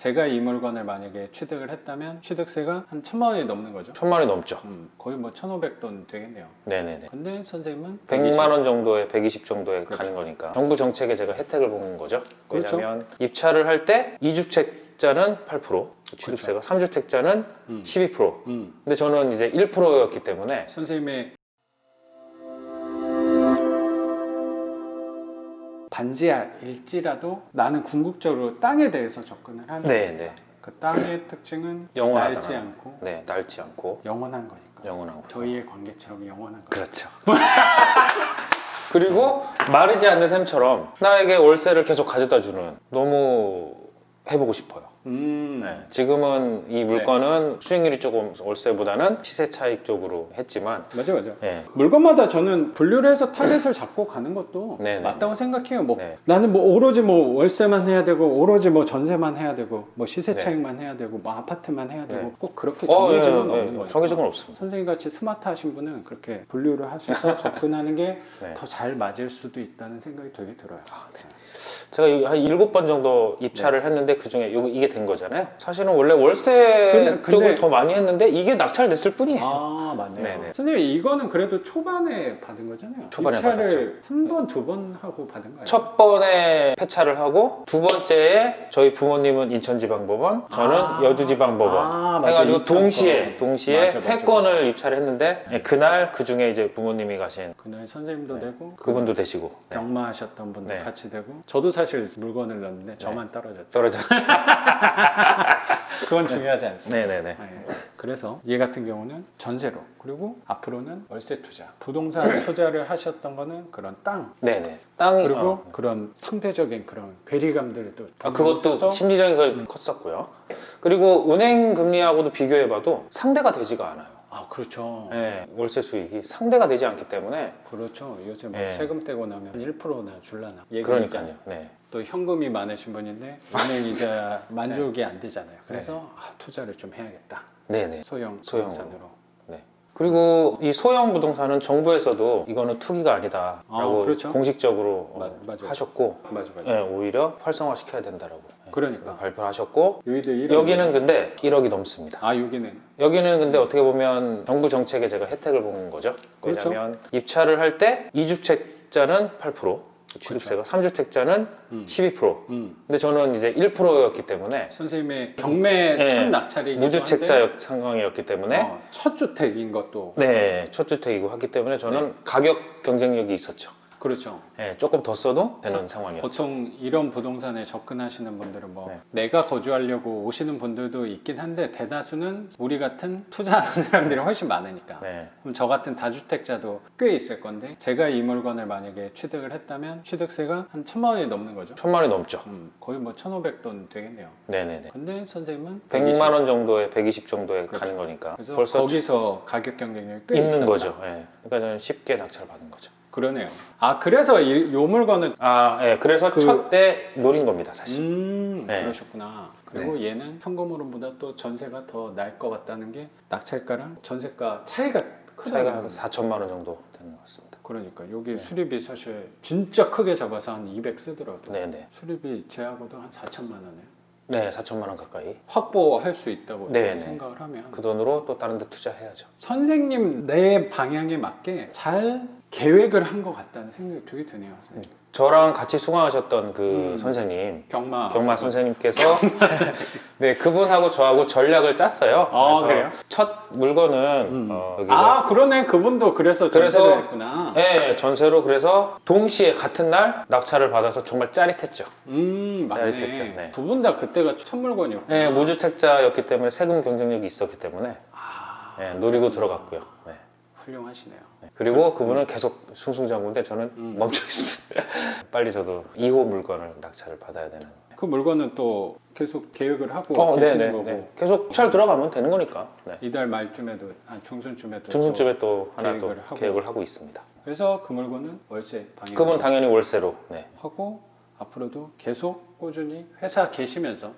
제가 이 물건을 만약에 취득을 했다면 취득세가 한 1,000만 원이 넘는 거죠. 1,000만 원이 넘죠. 거의 뭐 1,500돈 되겠네요. 네네네. 근데 선생님은 100만 원 정도에 120 정도에 그렇죠. 가는 거니까 정부 정책에 제가 혜택을 보는 거죠. 그렇죠. 왜냐하면 입찰을 할 때 2주택자는 8%, 취득세가 3주택자는 12%. 근데 저는 이제 1%였기 때문에 선생님의 반지하일지라도 나는 궁극적으로 땅에 대해서 접근을 하는 네네. 거니까. 그 땅의 특징은 영원하다. 낡지 않고 네, 닳지 않고 영원한 거니까. 영원한 거. 저희의 관계처럼 영원한 거. 그렇죠. 그리고 마르지 않는 샘처럼 나에게 월세를 계속 가져다 주는, 너무 해보고 싶어요. 네, 지금은 이 물건은 수익률이 조금 월세보다는 시세 차익 쪽으로 했지만 맞아. 네. 물건마다 저는 분류를 해서 타겟을 잡고 가는 것도 네네. 맞다고 생각해요. 뭐 네. 나는 뭐 오로지 뭐 월세만 해야 되고 오로지 뭐 전세만 해야 되고 뭐 시세 네. 차익만 해야 되고 뭐 아파트만 해야 되고 네. 꼭 그렇게 정해진 건 예, 없는 예, 거예요. 정해진 건 없습니다. 선생님 같이 스마트하신 분은 그렇게 분류를 하셔서 접근하는 게 네. 더 잘 맞을 수도 있다는 생각이 되게 들어요. 제가 한 7번 정도 입찰을 했는데 그중에 이게 된 거잖아요. 사실은 원래 월세 근데- 쪽을 더 많이 했는데 이게 낙찰됐을 뿐이에요. 아 맞네요. 네네. 선생님 이거는 그래도 초반에 받은 거잖아요. 초반에 입찰을 한 번, 두 번 하고 받은 거예요. 첫 번에 폐차를 하고 두 번째에 저희 부모님은 인천지방법원, 저는 여주지방법원 맞아. 해가지고 인천 동시에 거. 세 맞아. 건을 입찰했는데 그날 그 중에 이제 부모님이 가신 그날 선생님도 네. 되고 그분도 되시고 경마하셨던 분도 네. 같이 되고 저도 사실 물건을 넣었는데 저만 떨어졌죠. 떨어졌죠. 그건 중요하지 않습니다. 네네네. 네. 그래서 얘 같은 경우는 전세로 그리고 앞으로는 월세 투자 부동산 투자를 하셨던 거는 그런 땅 네네. 땅이 그리고 그런 상대적인 그런 괴리감들도 그것도 있어서 심리적인 걸 컸었고요. 그리고 은행 금리하고도 비교해봐도 상대가 되지가 않아요. 그렇죠. 네, 월세 수익이 상대가 되지 않기 때문에. 그렇죠. 요새 뭐 네. 세금 떼고 나면 1%나 줄라나. 그러니까요. 네. 또 현금이 많으신 분인데 은행 이자 만족이 안 되잖아요. 그래서 투자를 좀 해야겠다. 네네. 소형 소형으로. 부동산으로. 네. 그리고 이 소형 부동산은 정부에서도 이거는 투기가 아니다라고 그렇죠. 공식적으로 맞아요. 하셨고, 맞아. 네, 오히려 활성화시켜야 된다라고 그러니까 발표하셨고, 여기도 여기는 근데 1억이 넘습니다. 여기는 근데 어떻게 보면 정부 정책에 제가 혜택을 본 거죠. 그렇죠. 왜냐하면 입찰을 할 때 2주택자는 8%, 취득세가 3주택자는 12%. 근데 저는 이제 1%였기 때문에 선생님의 경매 네. 첫 낙찰이 무주택자 상황이었기 때문에 첫 주택인 것도 네, 첫 주택이고 하기 때문에 저는 가격 경쟁력이 있었죠. 그렇죠. 네, 조금 더 써도 되는 상황이었죠. 보통 이런 부동산에 접근하시는 분들은 뭐 네. 내가 거주하려고 오시는 분들도 있긴 한데 대다수는 우리 같은 투자하는 사람들이 훨씬 많으니까 네. 그럼 저 같은 다주택자도 꽤 있을 건데 제가 이 물건을 만약에 취득을 했다면 취득세가 한 1,000만 원이 넘는 거죠. 1,000만 원이 넘죠. 거의 뭐 1,500돈 되겠네요. 네네네. 근데 선생님은 100만 원 정도에 120 정도에 그렇죠. 가는 거니까 그래서 벌써 거기서 가격 경쟁력이 꽤 있는 있었다. 거죠. 네. 그러니까 저는 쉽게 낙찰 받은 거죠. 그러네요. 그래서 요 물건은 예, 그래서 첫 때 노린 겁니다, 사실. 네. 그러셨구나. 그리고 얘는 현금으로보다 또 전세가 더 나을 것 같다는 게 낙찰가랑 전세가 차이가 크다. 차이가 한 4천만 원 정도 되는 것 같습니다. 그러니까 여기 수리비 사실 진짜 크게 잡아서 한 200 쓰더라도 네네. 수리비 제하고도 한 4천만 원에 네, 4천만 원 가까이. 확보할 수 있다고 네네. 생각을 하면 그 돈으로 또 다른 데 투자해야죠. 선생님 내 방향에 맞게 잘 계획을 한 것 같다는 생각이 되게 드네요. 선생님. 저랑 같이 수강하셨던 그 선생님, 경마 선생님께서 네, 그분하고 저하고 전략을 짰어요. 그래서 그래요? 첫 물건은 여기가 그러네. 그분도 그래서 전세를 했구나. 네, 전세로. 그래서 동시에 같은 날 낙찰을 받아서 정말 짜릿했죠. 맞네. 짜릿했죠. 네. 두 분 다 그때가 첫 물건이었구나. 네, 무주택자였기 때문에 세금 경쟁력이 있었기 때문에 네, 노리고 들어갔고요. 네. 훌륭하시네요. 네. 그리고 그분은 계속 승승장구인데 저는 멈춰 있어요. 빨리 저도 2호 물건을 낙찰을 받아야 되는. 그 물건은 또 계속 계획을 하고 계시는 거고 계속 잘 들어가면 되는 거니까. 네. 이달 말쯤에도 중순쯤에도 중순쯤에 또 하나 또 계획을 하고. 계획을 하고 있습니다. 그래서 그 물건은 월세 방향. 그분 당연히 월세로. 네. 하고 앞으로도 계속 꾸준히 회사 계시면서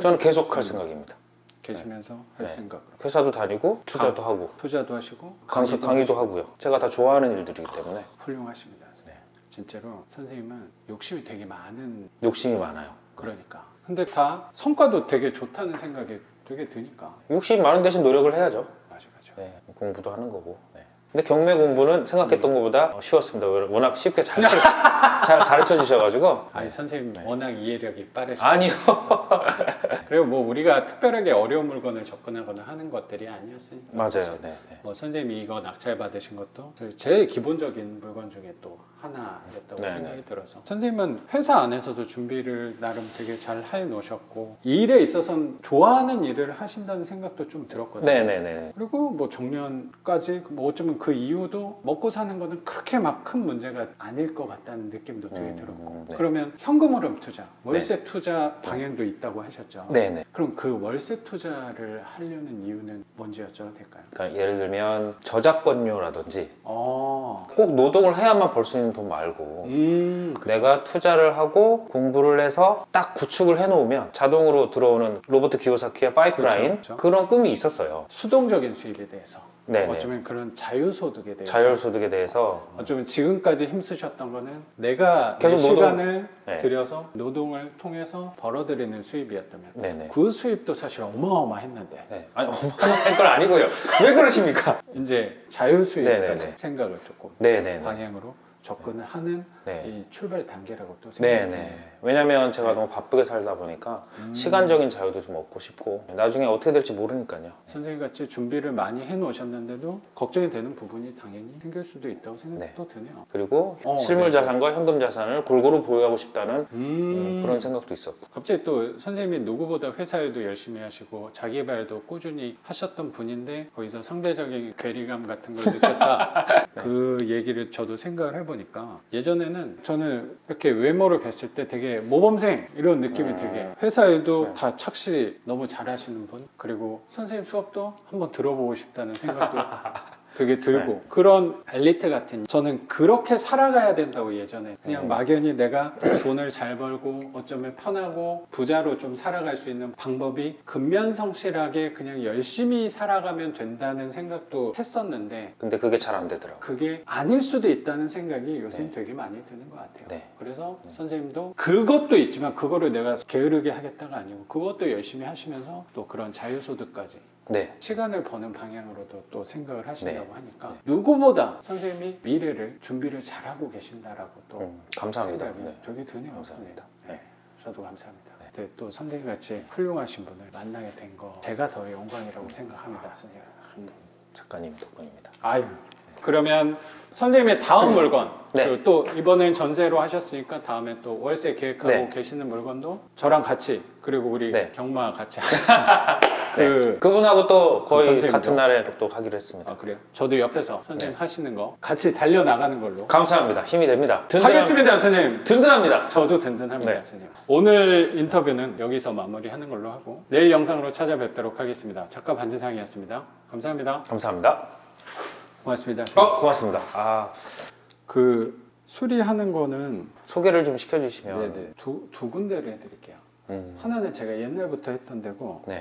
저는 계속 할 생각입니다. 계시면서 할 네. 생각으로 회사도 다니고 투자도 하고 투자도 하시고 강의도 하고요. 제가 다 좋아하는 일들이기 때문에 훌륭하십니다. 네. 진짜로 선생님은 욕심이 되게 많은 욕심이 많아요. 그러니까. 근데 다 성과도 되게 좋다는 생각이 되게 드니까. 60 많은 대신 노력을 해야죠. 맞아, 맞아. 네, 공부도 하는 거고. 네. 근데 경매 공부는 생각했던 것보다 쉬웠습니다. 워낙 쉽게 잘 가르쳐 주셔가지고. 아니 선생님 워낙 이해력이 빠르시고. 아니요. 그리고 뭐 우리가 특별하게 어려운 물건을 접근하거나 하는 것들이 아니었으니까. 맞아요. 사실. 네, 네. 뭐 선생님이 이거 낙찰 받으신 것도 제일 기본적인 물건 중에 또 하나였다고 네, 생각이 네. 들어서 선생님은 회사 안에서도 준비를 나름 되게 잘 해놓으셨고 이 일에 있어서는 좋아하는 일을 하신다는 생각도 좀 들었거든요. 네네네. 그리고 뭐 정년까지 뭐 어쩌면 그 이후도 먹고 사는 거는 그렇게 막 큰 문제가 아닐 것 같다는 느낌도 되게 들었고 네. 그러면 현금 흐름 투자, 월세 투자 방향도 있다고 하셨죠. 네네. 그럼 그 월세 투자를 하려는 이유는 뭔지 여쭤도 될까요? 그러니까 예를 들면 저작권료라든지 어, 꼭 노동을 해야만 벌 수 있는 돈 말고 그쵸. 내가 투자를 하고 공부를 해서 딱 구축을 해놓으면 자동으로 들어오는 로버트 기요사키의 파이프라인 그쵸, 그쵸. 그런 꿈이 있었어요. 수동적인 수입에 대해서 네네. 어쩌면 그런 자유소득에 대해서 자율소득에 대해서 어쩌면 지금까지 힘쓰셨던 거는 내가 계속 내 노동- 시간을 네. 들여서 노동을 통해서 벌어들이는 수입이었다면 네네. 그 수입도 사실 어마어마했는데 네. 아니 어마어마한 건 아니고요. 왜 그러십니까? 이제 자유수입까지 네네네. 생각을 조금 네네네. 방향으로 접근을 하는 네. 이 출발 단계라고 또 생각이 네네. 드네요. 왜냐면 제가 너무 바쁘게 살다 보니까 시간적인 자유도 좀 얻고 싶고 나중에 어떻게 될지 모르니까요. 선생님 같이 준비를 많이 해놓으셨는데도 걱정이 되는 부분이 당연히 생길 수도 있다고 생각도 드네요. 그리고 네. 실물 자산과 현금 자산을 골고루 보유하고 싶다는 그런 생각도 있었고. 갑자기 또 선생님이 누구보다 회사 일도 열심히 하시고 자기 개발도 꾸준히 하셨던 분인데 거기서 상대적인 괴리감 같은 걸 느꼈다. 네. 그 얘기를 저도 생각을 해보니까 예전에는 저는 이렇게 외모를 뵀을 때 되게 모범생 이런 느낌이 되게 회사 일도 네. 다 착실히 너무 잘하시는 분 그리고 선생님 수업도 한번 들어보고 싶다는 생각도 되게 들고 그런 엘리트 같은 저는 그렇게 살아가야 된다고 예전에 그냥 막연히 내가 돈을 잘 벌고 어쩌면 편하고 부자로 좀 살아갈 수 있는 방법이 근면성실하게 그냥 열심히 살아가면 된다는 생각도 했었는데 근데 그게 잘 안 되더라고요. 그게 아닐 수도 있다는 생각이 요새 되게 많이 드는 것 같아요. 네. 그래서 선생님도 그것도 있지만 그거를 내가 게으르게 하겠다가 아니고 그것도 열심히 하시면서 또 그런 자유소득까지 네. 시간을 버는 방향으로도 또 생각을 하신다고 하니까 네. 누구보다 선생님이 미래를 준비를 잘하고 계신다라고 또 감사합니다. 생각이 네. 되게 드네요. 감사합니다. 네. 저도 감사합니다. 네, 또 선생님 같이 훌륭하신 분을 만나게 된 거 제가 더 영광이라고 생각합니다. 선생님. 작가님 덕분입니다. 아유. 그러면 선생님의 다음 물건 네. 그리고 또 이번엔 전세로 하셨으니까 다음에 또 월세 계획하고 네. 계시는 물건도 저랑 같이 그리고 우리 네. 경마 같이 네. 그분하고 또 거의 선생님도? 같은 날에 또 하기로 했습니다. 아 그래요? 저도 옆에서 선생님 네. 하시는 거 같이 달려나가는 걸로 감사합니다. 힘이 됩니다. 하겠습니다 선생님. 든든합니다. 저도 든든합니다 네. 선생님. 오늘 인터뷰는 여기서 마무리하는 걸로 하고 내일 영상으로 찾아뵙도록 하겠습니다. 작가 반지상이었습니다. 감사합니다. 감사합니다. 고맙습니다. 고맙습니다. 아, 그 수리하는 거는 소개를 좀 시켜주시면. 네네 두 군데를 해드릴게요. 하나는 제가 옛날부터 했던 데고 네.